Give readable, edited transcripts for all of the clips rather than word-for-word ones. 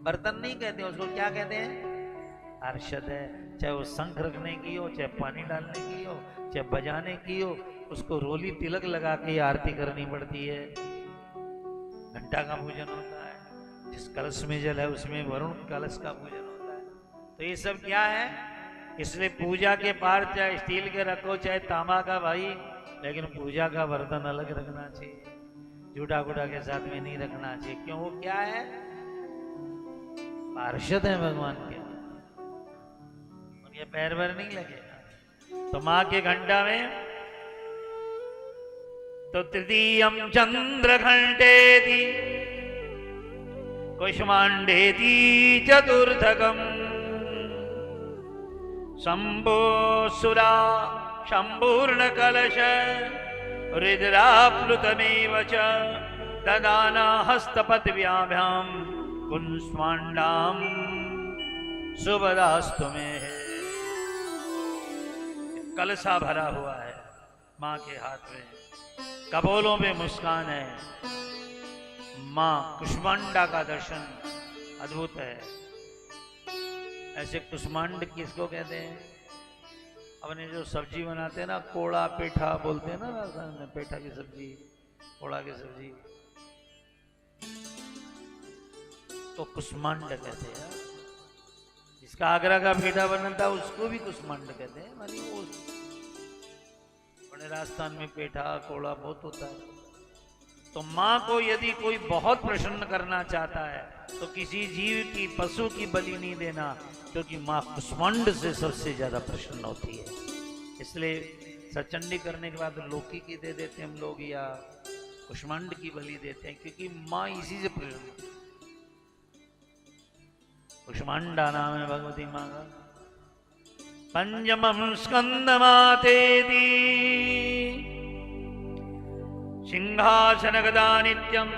बर्तन नहीं कहते उसको, क्या कहते हैं? पार्षद है। चाहे वो शंख रखने की हो, चाहे पानी डालने की हो, चाहे बजाने की हो, उसको रोली तिलक लगा के आरती करनी पड़ती है। घंटा का पूजन होता है, जिस कलश में जल है उसमें वरुण कलश का पूजन होता है। तो ये सब क्या है? इसलिए पूजा के पार चाहे स्टील के रखो चाहे तांबा का भाई, लेकिन पूजा का बर्तन अलग रखना चाहिए, जूठा गुड़ा के साथ में नहीं रखना चाहिए। क्यों? वो क्या है? पार्षद है भगवान के, उनके पैर भर नहीं लगेगा। तो माँ के घंटा में तो तृतीयम चंद्र घंटेति कुष्मांडेति चतुर्थकम शंभो सुरा शंपूर्ण कलश रुद्राप्लुतमेव च ददाना हस्तपद्भ्याभ्याम कुष्मांडाम शुभदास्तु में। कलशा भरा हुआ है माँ के हाथ में, कपोलों में मुस्कान है। माँ कुष्मांडा का दर्शन अद्भुत है। ऐसे कुष्मांड किसको कहते हैं? अपने जो सब्जी बनाते हैं ना, कोड़ा पेठा बोलते हैं ना राजस्थान में, पेठा की सब्जी, कोड़ा की सब्जी, तो कुष्मांड कहते हैं। जिसका आगरा का पेठा बनता है उसको भी कुष्मांड कहते हैं। मानी वो अपने राजस्थान में पेठा कोड़ा बहुत होता है। तो माँ को यदि कोई बहुत प्रसन्न करना चाहता है तो किसी जीव की, पशु की बलि नहीं देना, क्योंकि माँ कुष्मांड से सबसे ज्यादा प्रसन्न होती है। इसलिए सचंडी करने के बाद लौकी की दे देते हैं हम लोग, या कुष्मांड की बलि देते हैं, क्योंकि माँ इसी से प्रसन्न। कुष्मांडा नाम है भगवती माँ का। पंचमं स्कंदमातेति सिंहासनगदा नित्यं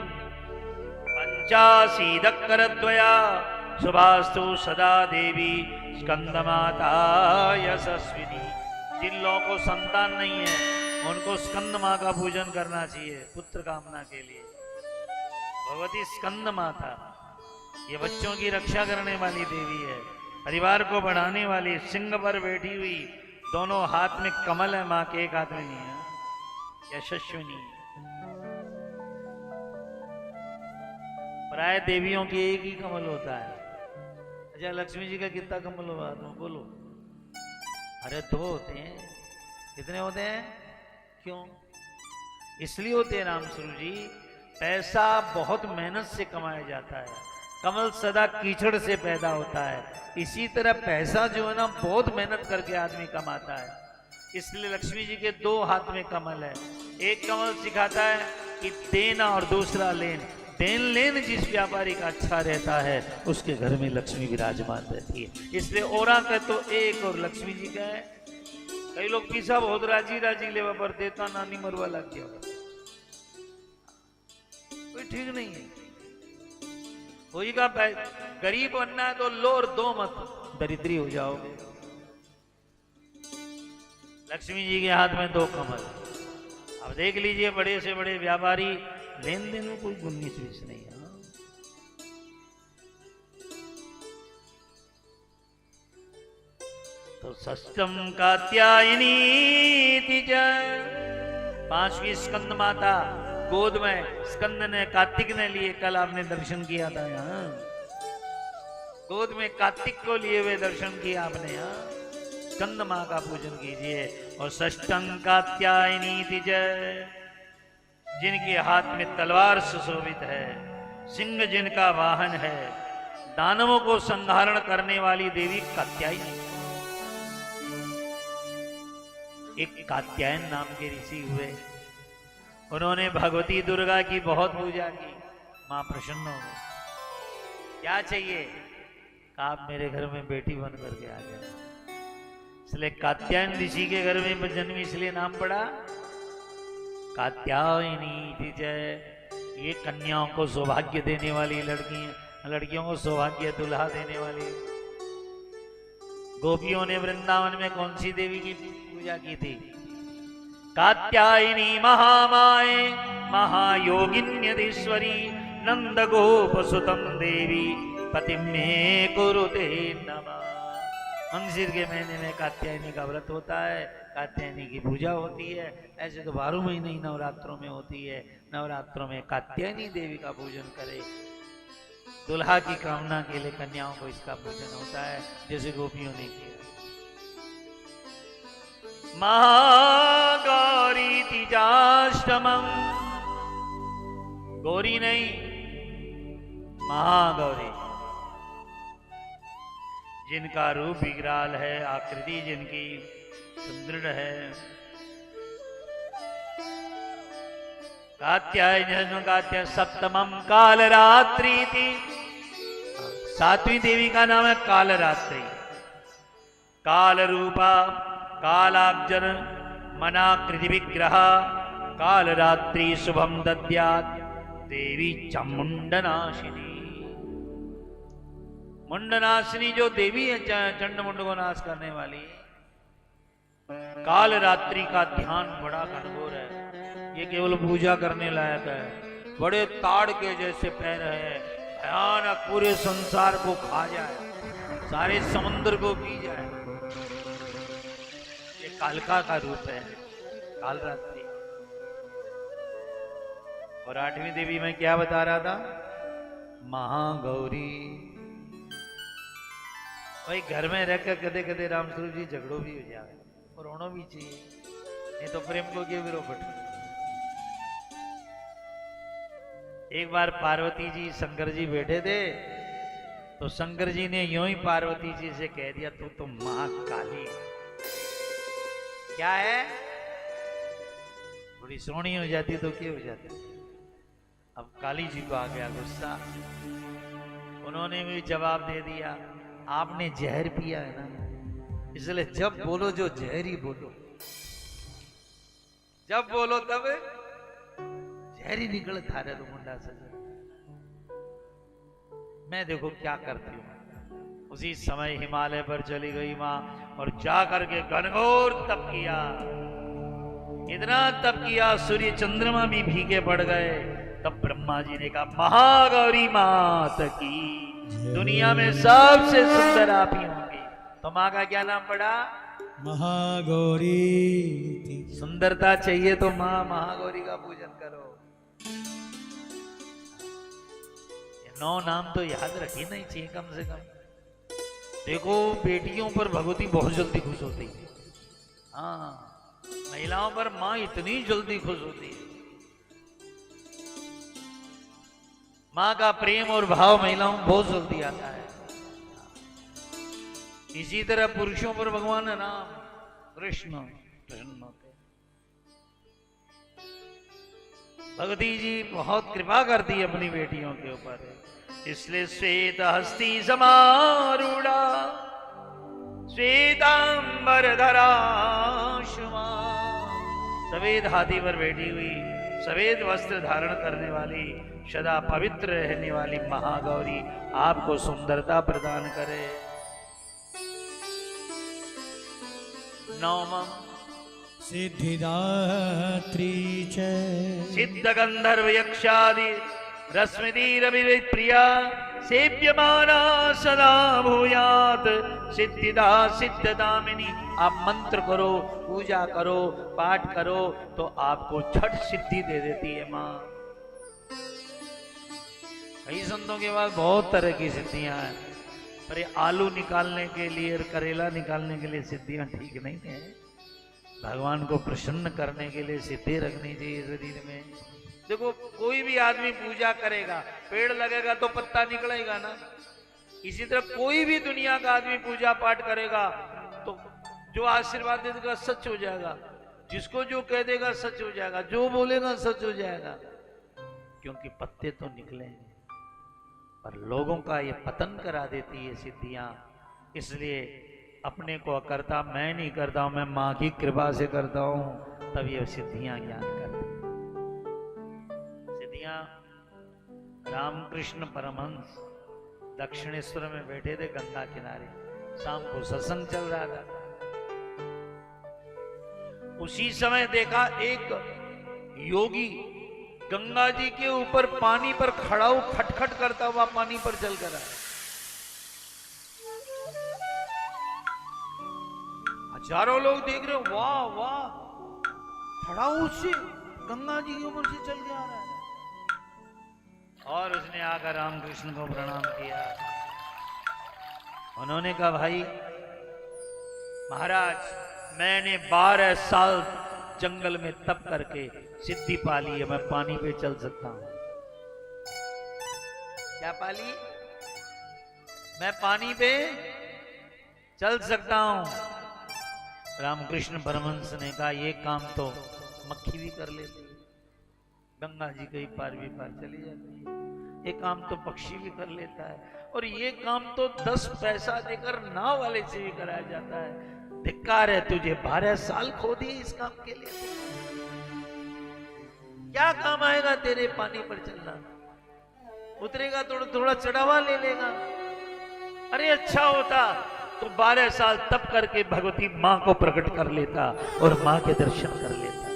पंचाशीदक्करद्वया शुभास्तु सदा देवी स्कंदमाता यशस्विनी। जिन लोगों को संतान नहीं है उनको स्कंद माँ का पूजन करना चाहिए पुत्र कामना के लिए। भगवती स्कंद माता ये बच्चों की रक्षा करने वाली देवी है, परिवार को बढ़ाने वाली, सिंह पर बैठी हुई, दोनों हाथ में कमल है माँ के, एक हाथ में नहीं है। यशस्विनी। प्राय देवियों के एक ही कमल होता है। अच्छा, लक्ष्मी जी का कितना कमल होगा तुम बोलो? अरे दो होते हैं। कितने होते हैं? क्यों? इसलिए होते हैं राम स्वरूप जी, पैसा बहुत मेहनत से कमाया जाता है, कमल सदा कीचड़ से पैदा होता है। इसी तरह पैसा जो है ना बहुत मेहनत करके आदमी कमाता है। इसलिए लक्ष्मी जी के दो हाथ में कमल है। एक कमल सिखाता है कि देना और दूसरा लेन। देन लेन जिस व्यापारी का अच्छा रहता है उसके घर में लक्ष्मी विराजमान रहती है। इसलिए ओरा का तो एक और लक्ष्मी जी का है। कई लोग पीसा बहुत राजी राजी लेवा पर देता नानी मरवा लग गया, कोई ठीक नहीं है। कोई का गरीब बनना है तो लो और दो मत, दरिद्री हो जाओगे। लक्ष्मी जी के हाथ में दो कमल। अब देख लीजिए बड़े से बड़े व्यापारी, लेन देन में कोई 19-20 नहीं है। तो षष्ठम कात्यायनी पांचवी स्कंद माता गोद में, स्कंद ने कार्तिक ने लिए, कल आपने दर्शन किया था यहाँ, गोद में कार्तिक को लिए हुए दर्शन किया आपने यहाँ। स्कंद माँ का पूजन कीजिए। और षष्ठं कात्यायनी जय, जिनके हाथ में तलवार सुशोभित है, सिंह जिनका वाहन है, दानवों को संहारण करने वाली देवी कात्यायनी। एक कात्यायन नाम के ऋषि हुए, उन्होंने भगवती दुर्गा की बहुत पूजा की, मां प्रसन्न हो गई। क्या चाहिए? आप मेरे घर में बेटी बन करके आ जाए। इसलिए कात्यायन ऋषि के घर में जन्मी, इसलिए नाम पड़ा कात्यायनी जय। ये कन्याओं को सौभाग्य देने वाली लड़की, लड़कियों को सौभाग्य दुल्हा देने वाली। गोपियों ने वृंदावन में कौन सी देवी की पूजा की थी? कात्यायनी महामाए महायोगिन्यधीश्वरी नंद गोप सुतम देवी पति में कुरुते नमः। मंगशिर के महीने में कात्यायनी का व्रत होता है, कात्यायनी की पूजा होती है। ऐसे तो 12 महीने ही नवरात्रों में होती है। नवरात्रों में कात्यायनी देवी का पूजन करे। दुल्हा की कामना के लिए कन्याओं को इसका पूजन होता है, जैसे गोपियों ने किया। महागौरी तीजाष्टमम, गौरी नहीं महागौरी, जिनका रूप विकराल है, आकृति जिनकी सुदृढ़ है। कात्यायन सप्तमम कालरात्रि थी, 7वीं देवी का नाम है कालरात्रि। काल रूपा कालाब्जर मनाकृति विग्रह कालरात्रि शुभम दद्यात् देवी चामुंडनाशिनी। मुंडनाशिनी जो देवी है, चंड मुंड को नाश करने वाली। कालरात्रि का ध्यान बड़ा घनघोर है, ये केवल पूजा करने लायक है। बड़े ताड़ के जैसे पैर है, भयानक, पूरे संसार को खा जाए, सारे समुद्र को पी जाए। ये कालका का रूप है कालरात्रि। और 8वीं देवी में क्या बता रहा था? महागौरी। भाई घर में रहकर कदे कदे रामस्वरूप जी झगड़ो भी हो जाए और रोना भी चाहिए, नहीं तो प्रेम को क्यों विरोपट। एक बार पार्वती जी शंकर जी बैठे थे, तो शंकर जी ने यूं ही पार्वती जी से कह दिया, तू तो महाकाली है। क्या है? थोड़ी सोनी हो जाती तो क्या हो जाता। अब काली जी को आ गया गुस्सा, उन्होंने भी जवाब दे दिया, आपने जहर पिया है ना, इसलिए जब बोलो जो जहर ही बोलो, जब बोलो तब जहर ही निकल थारे तो मुंडा से। मैं देखो क्या करती हूं। उसी समय हिमालय पर चली गई मां और जाकर के घनघोर तप किया। इतना तप किया सूर्य चंद्रमा भी भीगे पड़ गए। तब ब्रह्मा जी ने कहा, महागौरी मात की, दुनिया में सबसे सुंदर आप ही होंगी। तो माँ का क्या नाम पड़ा? महागौरी। सुंदरता चाहिए तो माँ महागौरी का पूजन करो। ये 9 नाम तो याद रखी नहीं चाहिए कम से कम। देखो बेटियों पर भगवती बहुत जल्दी खुश होती है। हाँ, महिलाओं पर माँ इतनी जल्दी खुश होती है। माँ का प्रेम और भाव महिलाओं में बहुत जल्दी आता है। इसी तरह पुरुषों पर भगवान राम कृष्ण प्रसन्न होते। भगवती जी बहुत कृपा करती है अपनी बेटियों के ऊपर, इसलिए श्वेत हस्ती समारूढ़ा श्वेतांबरधरा शुमा, सफेद हाथी पर बैठी हुई, सफेद वस्त्र धारण करने वाली, सदा पवित्र रहने वाली महागौरी आपको सुंदरता प्रदान करे। 9वां सिद्धिदात्री च सिद्ध गंधर्व यक्षादि रश्मिधीरविप्रिया सेव्यमाना सदा भूयात सिद्धिदा सिद्धदामिनी। आप मंत्र करो, पूजा करो, पाठ करो तो आपको छठ सिद्धि दे देती है माँ। कई संतों के पास बहुत तरह की सिद्धियां हैं, पर ये आलू निकालने के लिए और करेला निकालने के लिए सिद्धियां ठीक नहीं है। भगवान को प्रसन्न करने के लिए सिद्धि रखनी चाहिए शरीर में। देखो कोई भी आदमी पूजा करेगा, पेड़ लगेगा तो पत्ता निकलेगा ना। इसी तरह कोई भी दुनिया का आदमी पूजा पाठ करेगा तो जो आशीर्वाद दे देगा सच हो जाएगा, जिसको जो कह देगा सच हो जाएगा, जो बोलेगा सच हो जाएगा, क्योंकि पत्ते तो निकलेंगे। पर लोगों का ये पतन करा देती है सिद्धियां। इसलिए अपने को करता मैं नहीं करता हूं, मैं मां की कृपा से करता हूं, तब ये सिद्धियां ज्ञान करती। सिद्धियां रामकृष्ण परमहंस दक्षिणेश्वर में बैठे थे गंगा किनारे, शाम को सत्संग चल रहा था। उसी समय देखा एक योगी गंगा जी के ऊपर पानी पर खड़ा हो, खटखट करता हुआ पानी पर चल कर आया। चारों लोग देख रहे हो, वाह वाह, खड़ा उससे गंगा जी के ऊपर से चल के आ रहा है। और उसने आकर रामकृष्ण को प्रणाम किया। उन्होंने कहा, भाई महाराज, मैंने 12 साल जंगल में तप करके सिद्धि पा ली है, मैं पानी पे चल सकता हूं। क्या पा ली? मैं पानी पे चल सकता हूं। रामकृष्ण परमहंस ने कहा, ये काम तो मक्खी भी कर लेती है, गंगा जी कहीं पार भी पार चली जाती है। ये काम तो पक्षी भी कर लेता है, और ये काम तो 10 पैसा देकर नाव वाले से भी कराया जाता है। धिक्कार है तुझे, 12 साल खो दिए इस काम के लिए। क्या काम आएगा तेरे पानी पर चलना? उतरेगा थोड़ा थोड़ा चढ़ावा ले लेगा। अरे अच्छा होता तो 12 साल तप करके भगवती मां को प्रकट कर लेता और मां के दर्शन कर लेता।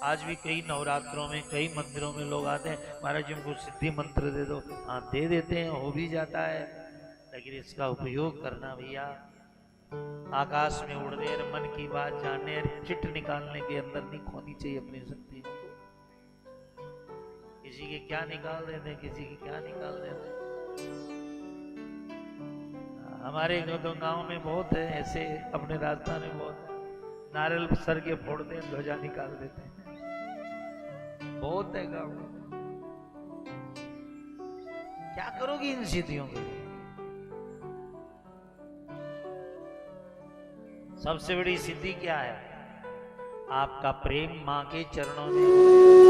आज भी कई नवरात्रों में कई मंदिरों में लोग आते हैं, महाराज जी हमको सिद्धि मंत्र दे दो। हाँ दे देते हैं, हो भी जाता है, लेकिन इसका उपयोग करना भैया। आकाश में उड़ने और मन की बात जानने और चिट निकालने के अंदर नहीं खोनी चाहिए अपनी शक्ति। किसी के क्या निकाल देते, किसी की क्या निकाल देते। हमारे तो गांव में बहुत है ऐसे, अपने राजस्थान में बहुत है, नारियल सर के फोड़ते हैं, ध्वजा निकाल देते हैं, बहुत है गांव में। क्या करोगी इन सिद्धियों के लिए? सबसे बड़ी सिद्धि क्या है? आपका प्रेम मां के चरणों में।